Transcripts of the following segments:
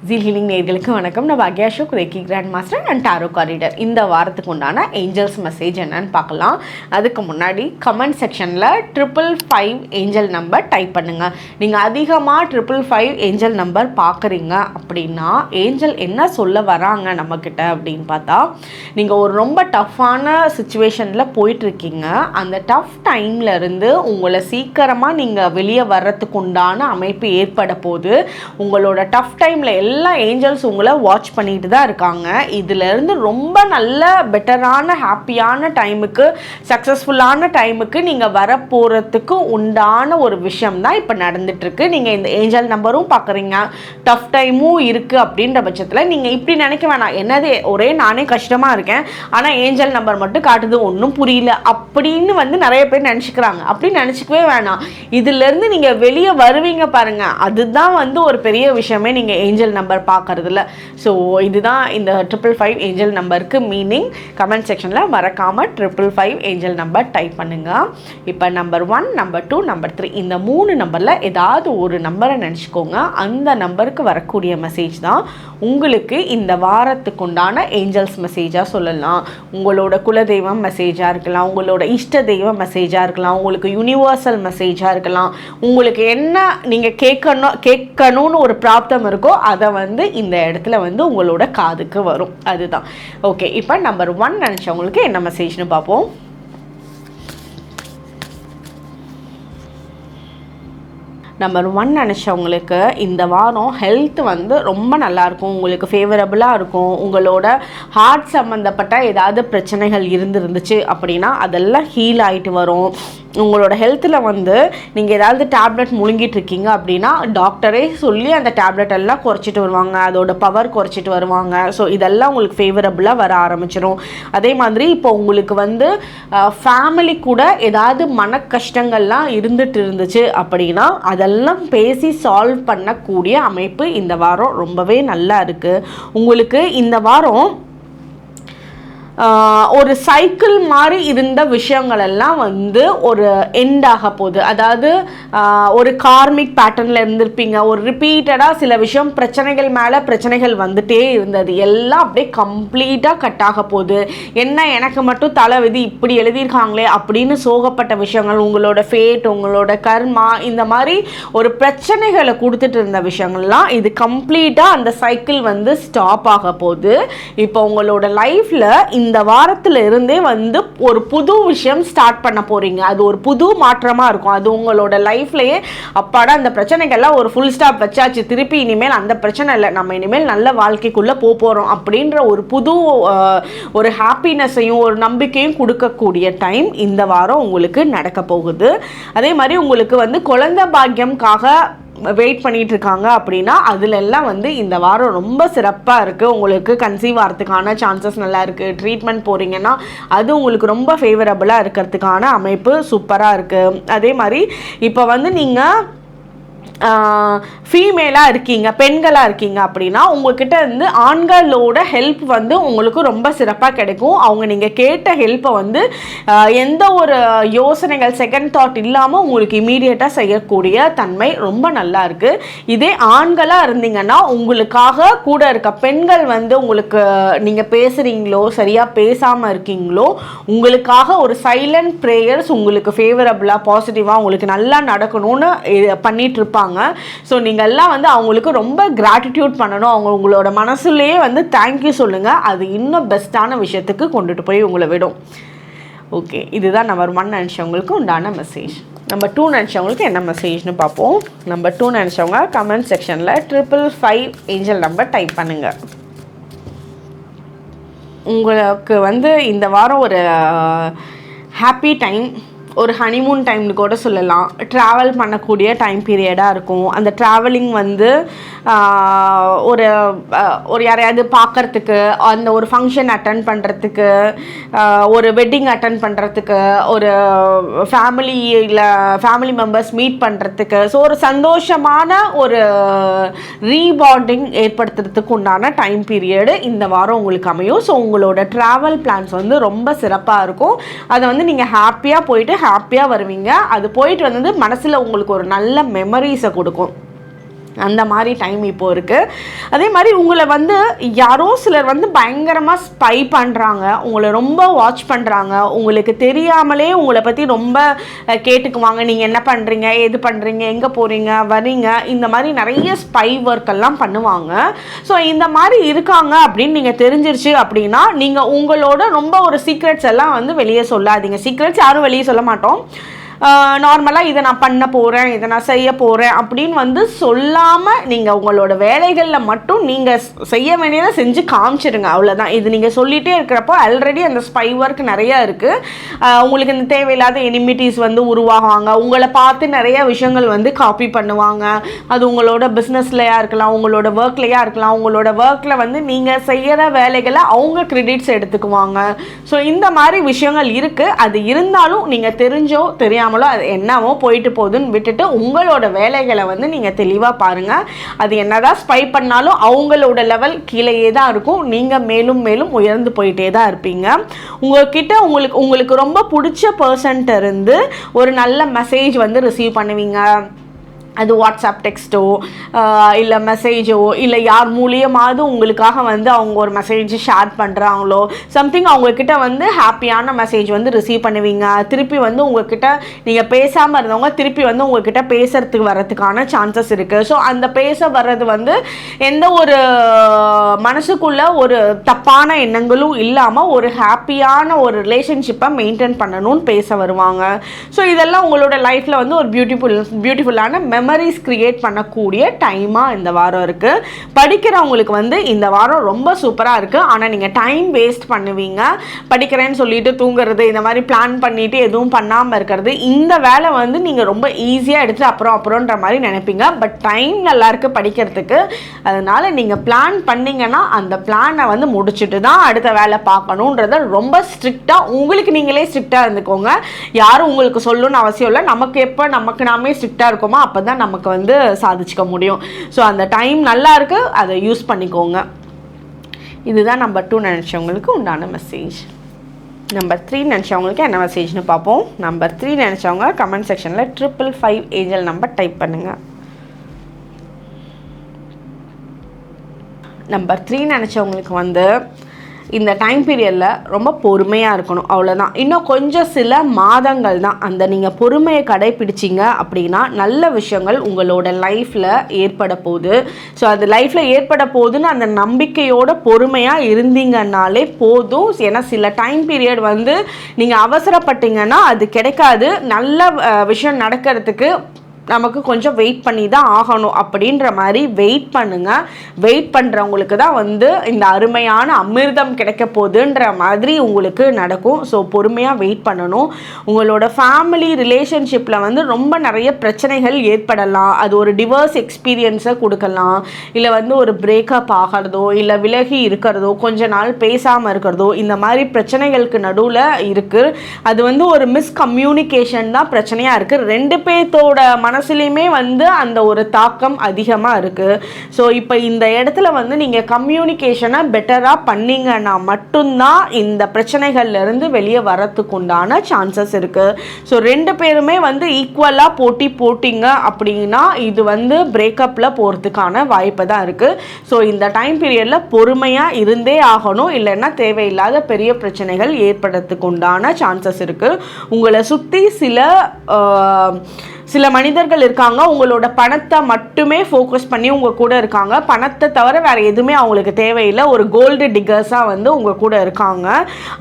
Zeal healing நேயர்களுக்கு வணக்கம். நான் பாக்யா Ashok, reiki grand master and tarot card reader. இந்த வாரத்துக்கு உண்டான ஏஞ்சல்ஸ் மெசேஜ் என்னன்னு பார்க்கலாம். அதுக்கு முன்னாடி கமெண்ட் செக்ஷனில் 555 ஏஞ்சல் நம்பர் டைப் பண்ணுங்கள். நீங்கள் அதிகமாக 555 ஏஞ்சல் நம்பர் பார்க்குறீங்க அப்படின்னா ஏஞ்சல் என்ன சொல்ல வராங்க நம்மக்கிட்ட அப்படின்னு பார்த்தா, நீங்கள் ஒரு ரொம்ப டஃப்பான சுச்சுவேஷனில் போயிட்டுருக்கீங்க. அந்த டஃப் டைம்லேருந்து உங்களை சீக்கிரமாக நீங்கள் வெளியே வர்றதுக்கு உண்டான அமைப்பு ஏற்பட போது. உங்களோட டஃப் டைமில் எல்லா ஏஞ்சல்ஸ் உங்களை வாட்ச் பண்ணிட்டு தான் இருக்காங்க. இதிலேருந்து ரொம்ப நல்ல பெட்டரான ஹாப்பியான டைமுக்கு, சக்ஸஸ்ஃபுல்லான டைமுக்கு நீங்கள் வரப்போகிறதுக்கு உண்டான ஒரு விஷயம் தான் இப்போ நடந்துட்டுருக்கு. நீங்கள் இந்த ஏஞ்சல் நம்பரும் பார்க்குறீங்க, டஃப் டைமும் இருக்குது. அப்படின்ற பட்சத்தில் நீங்கள் இப்படி நினைக்க வேணாம், என்னது ஒரே நானே கஷ்டமாக இருக்கேன் ஆனால் ஏஞ்சல் நம்பர் மட்டும் காட்டுது, ஒன்றும் புரியல அப்படின்னு நிறைய பேர் நினச்சிக்கிறாங்க. அப்படி நினச்சிக்கவே வேணாம். இதிலேருந்து நீங்கள் வெளியே வருவீங்க பாருங்கள், அதுதான் ஒரு பெரிய விஷயமே நீங்கள் ஏஞ்சல் நம்பர் பார்க்கறதுல. ஸோ இதுதான் இந்த 555 ஏஞ்சல் நம்பருக்கு மீனிங். கமெண்ட் செக்ஷனில் மறக்காமல் 555 ஏஞ்சல் நம்பர் டைப் பண்ணுங்கள். இப்போ நம்பர் 1, நம்பர் 2, நம்பர் 3 இந்த 3 நம்பரில் ஏதாவது ஒரு நம்பரை நினச்சிக்கோங்க. அந்த நம்பருக்கு வரக்கூடிய மெசேஜ் தான் உங்களுக்கு இந்த வாரத்துக்கு உண்டான ஏஞ்சல்ஸ் மெசேஜாக சொல்லலாம். உங்களோட குலதெய்வம் மெசேஜாக இருக்கலாம், உங்களோட இஷ்ட தெய்வம் மெசேஜாக இருக்கலாம், உங்களுக்கு யூனிவர்சல் மெசேஜாக இருக்கலாம். உங்களுக்கு என்ன நீங்கள் கேட்கணும்னு ஒரு பிராப்தம் இருக்கோ அதை இந்த இடத்துல உங்களோட காதுக்கு வரும். அதுதான் ஓகே. இப்போ நம்பர் 1 நினச்சவங்களுக்கு என்ன மெசேஜ்னு பார்ப்போம். நம்பர் 1 நினச்சவங்களுக்கு இந்த வாரம் ஹெல்த் ரொம்ப நல்லாயிருக்கும், உங்களுக்கு ஃபேவரபுளாக இருக்கும். உங்களோட ஹார்ட் சம்மந்தப்பட்ட ஏதாவது பிரச்சனைகள் இருந்துச்சு அப்படின்னா அதெல்லாம் ஹீல் ஆகிட்டு வரும். உங்களோட ஹெல்த்தில் நீங்கள் ஏதாவது டேப்லெட் முழுங்கிட்டு இருக்கீங்க அப்படின்னா டாக்டரே சொல்லி அந்த டேப்லெட் எல்லாம் குறைச்சிட்டு வருவாங்க, அதோட பவர் குறைச்சிட்டு வருவாங்க. ஸோ இதெல்லாம் உங்களுக்கு ஃபேவரபுளாக வர ஆரம்பிச்சிடும். அதே மாதிரி இப்போ உங்களுக்கு ஃபேமிலி கூட ஏதாவது மன கஷ்டங்கள்லாம் இருந்துச்சு அப்படின்னா அதெல்லாம் பேசி சால்வ் பண்ணக்கூடிய அமைப்பு இந்த வாரம் ரொம்பவே நல்லா இருக்குது. உங்களுக்கு இந்த வாரம் ஒரு சைக்கிள் மாதிரி இருந்த விஷயங்கள் எல்லாம் ஒரு எண்ட் ஆக போகுது. அதாவது ஒரு கார்மிக் பேட்டர்னில் இருந்திருப்பீங்க, ஒரு ரிப்பீட்டடாக சில விஷயம் பிரச்சனைகள் மேலே பிரச்சனைகள் வந்துட்டே இருந்தது, எல்லாம் அப்படியே கம்ப்ளீட்டாக கட் ஆக போகுது. என்ன எனக்கு மட்டும் தலைவிதி இப்படி எழுதியிருக்காங்களே அப்படின்னு சோகப்பட்ட விஷயங்கள், உங்களோட ஃபேட், உங்களோட கர்மா, இந்த மாதிரி ஒரு பிரச்சனைகளை கொடுத்துட்டு இருந்த விஷயங்கள்லாம் இது கம்ப்ளீட்டாக அந்த சைக்கிள் ஸ்டாப் ஆக போகுது. இப்போ உங்களோட லைஃப்பில் இந்த வாரத்தில் இருந்தே ஒரு புது விஷயம் ஸ்டார்ட் பண்ண போறீங்க. அது ஒரு புது மாற்றமா இருக்கும். அது உங்களோட லைஃப்லயே அப்பாடா அந்த பிரச்சனைகள்லாம் ஒரு ஃபுல் ஸ்டாப் வச்சாச்சு, திருப்பி இனிமேல் அந்த பிரச்சனை இல்லை, நம்ம இனிமேல் நல்ல வாழ்க்கைக்குள்ள போறோம் அப்படின்ற ஒரு புது ஒரு ஹாப்பினஸையும் ஒரு நம்பிக்கையும் கொடுக்கக்கூடிய டைம் இந்த வாரம் உங்களுக்கு நடக்க போகுது. அதே மாதிரி உங்களுக்கு குழந்தை பாக்கியம்காக வெயிட் பண்ணிட்டு இருக்காங்க அப்படின்னா அதுலெல்லாம் இந்த வாரம் ரொம்ப சிறப்பாக இருக்குது. உங்களுக்கு கன்சீவ் ஆகிறதுக்கான சான்சஸ் நல்லா இருக்குது. ட்ரீட்மெண்ட் போகிறீங்கன்னா அது உங்களுக்கு ரொம்ப ஃபேவரபுளாக இருக்கிறதுக்கான அமைப்பு சூப்பராக இருக்குது. அதே மாதிரி இப்போ நீங்கள் ஃபீமேலாக இருக்கீங்க, பெண்களாக இருக்கீங்க அப்படின்னா உங்ககிட்ட ஆண்களோட ஹெல்ப் உங்களுக்கு ரொம்ப சிறப்பாக கிடைக்கும். அவங்க நீங்கள் கேட்ட ஹெல்ப்பை எந்த ஒரு யோசனைகள் செகண்ட் தாட் இல்லாமல் உங்களுக்கு இமீடியட்டாக செய்யக்கூடிய தன்மை ரொம்ப நல்லா இருக்குது. இதே ஆண்களாக இருந்தீங்கன்னா உங்களுக்காக கூட இருக்க பெண்கள் உங்களுக்கு நீங்கள் பேசுகிறீங்களோ சரியாக பேசாமல் இருக்கீங்களோ உங்களுக்காக ஒரு சைலண்ட் ப்ரேயர்ஸ் உங்களுக்கு ஃபேவரபுளாக பாசிட்டிவாக உங்களுக்கு நல்லா நடக்கணும்னு பண்ணிட்டு இருப்பாங்க. ஸோ நீங்கள் எல்லாம் அவங்களுக்கு ரொம்ப கிராட்டிடியூட் பண்ணணும். உங்களோட மனசுலேயே தேங்க்யூ சொல்லுங்கள். அது இன்னும் பெஸ்ட்டான விஷயத்துக்கு கொண்டுட்டு போய் உங்களை விடும். ஓகே, இதுதான் நம்பர் 1 நினச்சவங்களுக்கு உண்டான மெசேஜ். நம்பர் 2 நினச்சவங்களுக்கு என்ன மெசேஜ்னு பார்ப்போம். நம்பர் 2 நினச்சவங்க கமெண்ட் செக்ஷனில் 555 ஏஞ்சல் நம்பர் டைப் பண்ணுங்கள். உங்களுக்கு இந்த வாரம் ஒரு ஹாப்பி டைம், ஒரு ஹனிமூன் டைம்னு கூட சொல்லலாம். ட்ராவல் பண்ணக்கூடிய டைம் பீரியடாக இருக்கும். அந்த ட்ராவலிங் ஒரு ஒரு யாரையாவது பார்க்குறதுக்கு, அந்த ஒரு ஃபங்க்ஷன் அட்டன் பண்ணுறதுக்கு, ஒரு வெட்டிங் அட்டன் பண்ணுறதுக்கு, ஒரு ஃபேமிலி மெம்பர்ஸ் மீட் பண்ணுறதுக்கு, ஸோ ஒரு சந்தோஷமான ஒரு ரீபாண்டிங் ஏற்படுத்துறதுக்கு உண்டான டைம் பீரியடு இந்த வாரம் உங்களுக்கு அமையும். ஸோ உங்களோட ட்ராவல் பிளான்ஸ் ரொம்ப சிறப்பாக இருக்கும். அதை நீங்கள் ஹாப்பியாக போயிட்டு ஹாப்பியாக வருவீங்க. அது போயிட்டு வந்தது மனசில் உங்களுக்கு ஒரு நல்ல மெமரிஸை கொடுக்கும். அந்த மாதிரி டைம் இப்போது இருக்குது. அதே மாதிரி உங்களை வந்து யாரோ சிலர் வந்து பயங்கரமாக ஸ்பை பண்ணுறாங்க, உங்களை ரொம்ப வாட்ச் பண்ணுறாங்க, உங்களுக்கு தெரியாமலே உங்களை பற்றி ரொம்ப கேட்டுக்குவாங்க. நீங்கள் என்ன பண்ணுறீங்க, எது பண்ணுறீங்க, எங்கே போகிறீங்க, வரீங்க, இந்த மாதிரி நிறைய ஸ்பை ஒர்க்கெல்லாம் பண்ணுவாங்க. ஸோ இந்த மாதிரி இருக்காங்க அப்படின்னு நீங்கள் தெரிஞ்சிருச்சு அப்படின்னா நீங்கள் உங்களோட ரொம்ப ஒரு சீக்ரெட்ஸ் எல்லாம் வந்து வெளியே சொல்லாதீங்க. சீக்ரெட்ஸ் யாரும் வெளியே சொல்ல மாட்டோம். நார்மலாக இதை நான் பண்ண போகிறேன், இதை நான் செய்ய போகிறேன் அப்படின்னு வந்து சொல்லாமல் நீங்கள் உங்களோட வேலைகளில் மட்டும் நீங்கள் செய்ய வேண்டியதை செஞ்சு காமிச்சிடுங்க, அவ்வளோதான். இது நீங்கள் சொல்லிகிட்டே இருக்கிறப்போ ஆல்ரெடி அந்த ஸ்பை ஒர்க் நிறையா இருக்குது. உங்களுக்கு இந்த தேவையில்லாத எனிமிட்டிஸ் வந்து உருவாகுவாங்க, உங்களை பார்த்து நிறைய விஷயங்கள் வந்து காப்பி பண்ணுவாங்க. அது உங்களோட பிஸ்னஸ்லையாக இருக்கலாம், உங்களோட ஒர்க்லையாக இருக்கலாம். உங்களோட ஒர்க்கில் வந்து நீங்கள் செய்கிற வேலைகளை அவங்க கிரெடிட்ஸ் எடுத்துக்குவாங்க. ஸோ இந்த மாதிரி விஷயங்கள் இருக்குது. அது இருந்தாலும் நீங்கள் தெரிஞ்சோ தெரியாமல் அது என்னவோ போயிட்டு போகுதுன்னு விட்டுட்டு உங்களோட வேலைகளை வந்து நீங்கள் தெளிவாக பாருங்கள். அது என்னதான் ஸ்பை பண்ணாலும் அவங்களோட லெவல் கீழேயே தான் இருக்கும். நீங்கள் மேலும் மேலும் உயர்ந்து போயிட்டே தான் இருப்பீங்க. உங்கள்கிட்ட உங்களுக்கு ரொம்ப பிடிச்ச பர்சன்ட்ட இருந்து ஒரு நல்ல மெசேஜ் வந்து ரிசீவ் பண்ணுவீங்க. அது வாட்ஸ்அப் டெக்ஸ்ட்டோ இல்லை மெசேஜோ இல்லை யார் மூலியமாவது உங்களுக்காக வந்து அவங்க ஒரு மெசேஜ் ஷேர் பண்ணுறாங்களோ சம்திங் அவங்கக்கிட்ட வந்து ஹாப்பியான மெசேஜ் வந்து ரிசீவ் பண்ணுவீங்க. திருப்பி வந்து உங்கள்கிட்ட நீங்கள் பேசாமல் இருந்தவங்க திருப்பி வந்து உங்கள்கிட்ட பேசுகிறதுக்கு வர்றதுக்கான சான்சஸ் இருக்குது. ஸோ அந்த பேச வர்றது வந்து எந்த ஒரு மனசுக்குள்ள ஒரு தப்பான எண்ணங்களும் இல்லாமல் ஒரு ஹாப்பியான ஒரு ரிலேஷன்ஷிப்பை மெயின்டைன் பண்ணணும்னு பேச வருவாங்க. ஸோ இதெல்லாம் உங்களோட லைஃப்பில் வந்து ஒரு பியூட்டிஃபுல்லான மெமரிஸ் கிரியேட் பண்ணக்கூடிய டைமாக இந்த வாரம் இருக்குது. படிக்கிறவங்களுக்கு வந்து இந்த வாரம் ரொம்ப சூப்பராக இருக்குது. ஆனால் நீங்கள் டைம் வேஸ்ட் பண்ணுவீங்க. படிக்கிறேன்னு சொல்லிட்டு தூங்குறது, இந்த மாதிரி பிளான் பண்ணிவிட்டு எதுவும் பண்ணாமல் இருக்கிறது, இந்த வேலை வந்து நீங்கள் ரொம்ப ஈஸியாக எடுத்துகிட்டு அப்புறம்ன்ற மாதிரி நினைப்பீங்க. பட் டைம் நல்லா இருக்குது படிக்கிறதுக்கு. அதனால் நீங்கள் பிளான் பண்ணிங்கன்னா அந்த பிளானை வந்து முடிச்சுட்டு தான் அடுத்த வேலை பார்க்கணுன்றத ரொம்ப ஸ்ட்ரிக்டாக உங்களுக்கு நீங்களே ஸ்ட்ரிக்டாக இருந்துக்கோங்க. யாரும் உங்களுக்கு சொல்லணும்னு அவசியம் இல்லை. நமக்கு நாமே ஸ்ட்ரிக்டாக இருக்கோமோ அப்போ தான் நமக்கு வந்து சாதிச்சுக்க முடியும். ஸோ அந்த டைம் நல்லா இருக்குது, அதை யூஸ் பண்ணிக்கோங்க. இதுதான் நம்பர் 2 நினச்சவங்களுக்கு உண்டான மெசேஜ். நம்பர் 3 நினச்சவங்களுக்கு என்ன மெசேஜ்னு பார்ப்போம். நம்பர் 3 நினச்சவங்க கமெண்ட் செக்ஷனில் 555 ஏஞ்சல் நம்பர் டைப் பண்ணுங்கள். நம்பர் 3 நினச்சவங்களுக்கு வந்து இந்த டைம் பீரியடில் ரொம்ப பொறுமையாக இருக்கணும், அவ்வளோதான். இன்னும் கொஞ்சம் சில மாதங்கள் தான். அந்த நீங்கள் பொறுமையை கடைப்பிடிச்சிங்க அப்படின்னா நல்ல விஷயங்கள் உங்களோட லைஃப்பில் ஏற்பட போகுது. ஸோ அது லைஃப்பில் ஏற்பட போகுதுன்னு அந்த நம்பிக்கையோட பொறுமையாக இருந்தீங்கன்னாலே போதும். ஏன்னா சில டைம் பீரியட் வந்து நீங்கள் அவசரப்பட்டீங்கன்னா அது கிடைக்காது. நல்ல விஷயம் நடக்கிறதுக்கு நமக்கு கொஞ்சம் வெயிட் பண்ணி தான் ஆகணும். அப்படின்ற மாதிரி வெயிட் பண்ணுங்கள். வெயிட் பண்ணுறவங்களுக்கு தான் வந்து இந்த அருமையான அமிர்தம் கிடைக்க போகுதுன்ற மாதிரி உங்களுக்கு நடக்கும். ஸோ பொறுமையாக வெயிட் பண்ணணும். உங்களோட ஃபேமிலி ரிலேஷன்ஷிப்பில் வந்து ரொம்ப நிறைய பிரச்சனைகள் ஏற்படலாம். அது ஒரு டிவோர்ஸ் எக்ஸ்பீரியன்ஸை கொடுக்கலாம், இல்லை வந்து ஒரு பிரேக்கப் ஆகிறதோ, இல்லை விலகி இருக்கிறதோ, கொஞ்ச நாள் பேசாமல் இருக்கிறதோ, இந்த மாதிரி பிரச்சனைகளுக்கு நடுவில் இருக்குது. அது வந்து ஒரு மிஸ்கம்யூனிகேஷன் தான் பிரச்சனையாக இருக்குது. 2 பேர்த்தோட மனசுலையுமே வந்து அந்த ஒரு தாக்கம் அதிகமாக இருக்குது. ஸோ இப்போ இந்த இடத்துல வந்து நீங்கள் கம்யூனிகேஷனை பெட்டராக பண்ணிங்கன்னா மட்டும்தான் இந்த பிரச்சனைகள்லேருந்து வெளியே வரத்துக்கு உண்டான சான்சஸ் இருக்குது. ஸோ 2 பேருமே வந்து ஈக்குவலாக போட்டிங்க அப்படின்னா இது வந்து பிரேக்கப்பில் போகிறதுக்கான வாய்ப்பு தான் இருக்குது. ஸோ இந்த டைம் பீரியடில் பொறுமையாக இருந்தே ஆகணும், இல்லைன்னா தேவையில்லாத பெரிய பிரச்சனைகள் ஏற்படுறதுக்கு உண்டான சான்சஸ் இருக்குது. உங்களை சுற்றி சில மனிதர்கள் இருக்காங்க, உங்களோட பணத்தை மட்டுமே ஃபோக்கஸ் பண்ணி உங்கள் கூட இருக்காங்க. பணத்தை தவிர வேறு எதுவுமே அவங்களுக்கு தேவையில்லை. ஒரு கோல்டு டிகர்ஸாக வந்து உங்கள் கூட இருக்காங்க.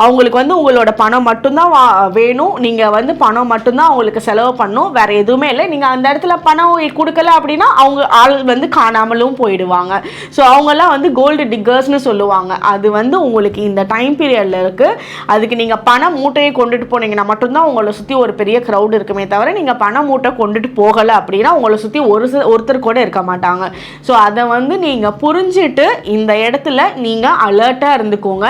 அவங்களுக்கு வந்து உங்களோட பணம் மட்டும்தான் வேணும். நீங்கள் வந்து பணம் மட்டும்தான் அவங்களுக்கு செலவு பண்ணணும், வேறு எதுவுமே இல்லை. நீங்கள் அந்த இடத்துல பணம் கொடுக்கல அப்படின்னா அவங்க ஆள் வந்து காணாமலும் போயிடுவாங்க. ஸோ அவங்கெல்லாம் வந்து கோல்டு டிகர்ஸ்னு சொல்லுவாங்க. அது வந்து உங்களுக்கு இந்த டைம் பீரியடில் இருக்குது. அதுக்கு நீங்கள் பண மூட்டையை கொண்டுட்டு போனீங்கன்னா மட்டும்தான் உங்களை சுற்றி ஒரு பெரிய க்ரௌட் இருக்குமே தவிர நீங்கள் பண மூட்டை கொண்டுட்டு போகலை அப்படின்னா உங்களை சுற்றி ஒருத்தர் கூட இருக்க மாட்டாங்க. ஸோ அதை வந்து நீங்கள் புரிஞ்சுட்டு இந்த இடத்துல நீங்கள் அலர்ட்டாக இருந்துக்கோங்க.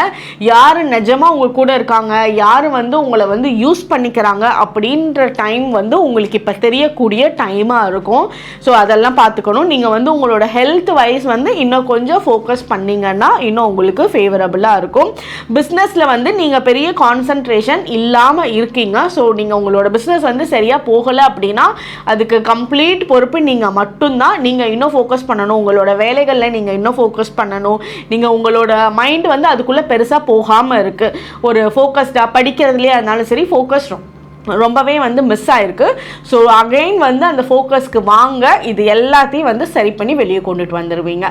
யார் நிஜமாக உங்கள் கூட இருக்காங்க, யார் வந்து உங்களை வந்து யூஸ் பண்ணிக்கிறாங்க அப்படின்ற டைம் வந்து உங்களுக்கு இப்போ தெரியக்கூடிய டைமாக இருக்கும். ஸோ அதெல்லாம் பார்த்துக்கணும். நீங்கள் வந்து உங்களோட ஹெல்த் வைஸ் வந்து இன்னும் கொஞ்சம் ஃபோக்கஸ் பண்ணிங்கன்னா இன்னும் உங்களுக்கு ஃபேவரபுளாக இருக்கும். பிஸ்னஸில் வந்து நீங்கள் பெரிய கான்சன்ட்ரேஷன் இல்லாமல் இருக்கீங்க. ஸோ நீங்கள் உங்களோட பிஸ்னஸ் வந்து சரியாக போகலை அப்படின்னா அதுக்கு கம்ப்ளீட் பொறுப்பு நீங்கள் மட்டும்தான். நீங்கள் இன்னும் ஃபோக்கஸ் பண்ணணும், உங்களோட வேலைகளில் நீங்கள் இன்னும் ஃபோக்கஸ் பண்ணணும். நீங்கள் உங்களோட மைண்ட் வந்து அதுக்குள்ளே பெருசாக போகாமல் இருக்குது. ஒரு ஃபோக்கஸ்டாக படிக்கிறதுலேயே இருந்தாலும் சரி, ஃபோக்கஸ் ரொம்பவே வந்து மிஸ் ஆகிருக்கு. ஸோ அகெயின் வந்து அந்த ஃபோக்கஸ்க்கு வாங்க, இது எல்லாத்தையும் வந்து சரி பண்ணி வெளியே கொண்டுட்டு வந்துடுவீங்க.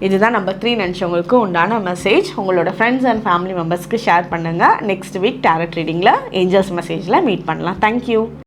இதுதான் நம்பர் 3 நினச்சவங்களுக்கு உண்டான மெசேஜ். உங்களோட ஃப்ரெண்ட்ஸ் அண்ட் ஃபேமிலி மெம்பர்ஸ்க்கு ஷேர் பண்ணுங்கள். நெக்ஸ்ட் வீக் டேரட் ரீடிங்கில் ஏஞ்சல்ஸ் மெசேஜில் மீட் பண்ணலாம். தேங்க்யூ.